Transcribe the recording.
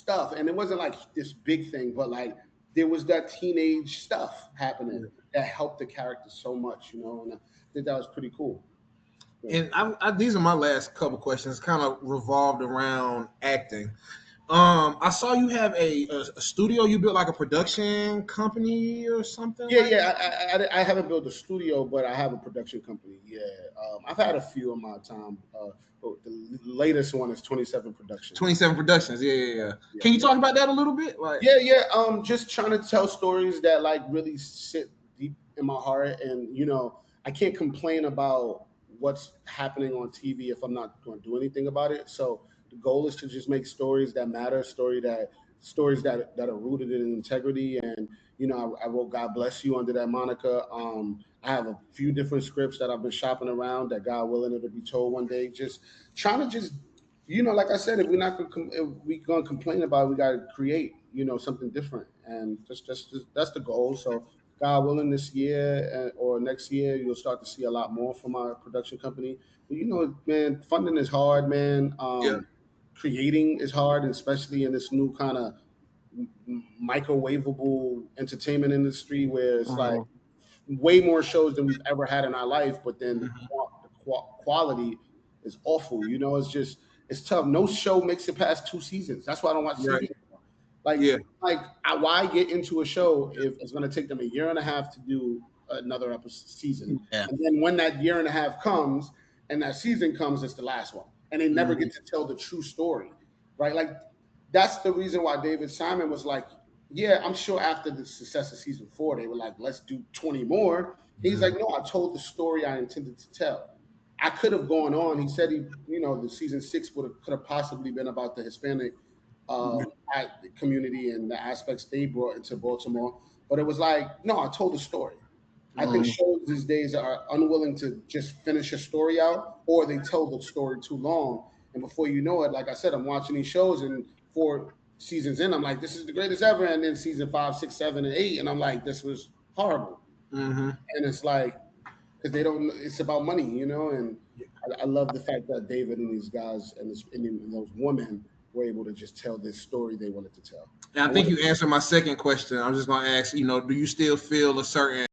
stuff, and it wasn't like this big thing, but like there was that teenage stuff happening that helped the character so much, and I think that was pretty cool. Yeah. And these are my last couple questions, kind of revolved around acting. I saw you have a studio. You built like a production company or something Yeah, like yeah. that. I haven't built a studio, but I have a production company. Yeah, I've had a few in my time. But the latest one is 27 Productions. 27 Productions. Yeah, yeah, yeah. Yeah, Can you yeah, talk about that a little bit? Like, yeah, yeah. Just trying to tell stories that like really sit deep in my heart, and I can't complain about what's happening on TV if I'm not going to do anything about it. So the goal is to just make stories that matter, stories that are rooted in integrity. And I wrote "God Bless You" under that moniker. I have a few different scripts that I've been shopping around that God willing it'll be told one day. Just trying to just like I said, if we're not gonna if we gonna complain about it, we gotta create, something different, and just that's the goal. So, God willing, this year or next year, you'll start to see a lot more from our production company. But man, funding is hard, man. yeah, Creating is hard, and especially in this new kind of microwavable entertainment industry where it's like uh, way more shows than we've ever had in our life, but then quality is awful. It's tough. No show makes it past 2 seasons. That's why I don't watch TV right, anymore. Like, yeah, why get into a show if it's going to take them a year and a half to do another episode season, Yeah. and then when that year and a half comes and that season comes, it's the last one, and they never mhm, get to tell the true story, right? Like, that's the reason why David Simon was like, yeah, I'm sure after the success of season 4, they were like, let's do 20 more. He's like, no, I told the story I intended to tell. I could have gone on. He said the season 6 could have possibly been about the Hispanic community and the aspects they brought into Baltimore. But it was like, no, I told the story. I think mhm, shows these days are unwilling to just finish a story out, or they tell the story too long. And before you know it, like I said, I'm watching these shows, and 4 seasons in, I'm like, this is the greatest ever. And then season 5, 6, 7, and 8, and I'm like, this was horrible. mhm. And it's like, because they don't, it's about money, and I love the fact that David and these guys and those women were able to just tell this story they wanted to tell. And I And what think you answered my second question. I'm just going to ask, do you still feel a certain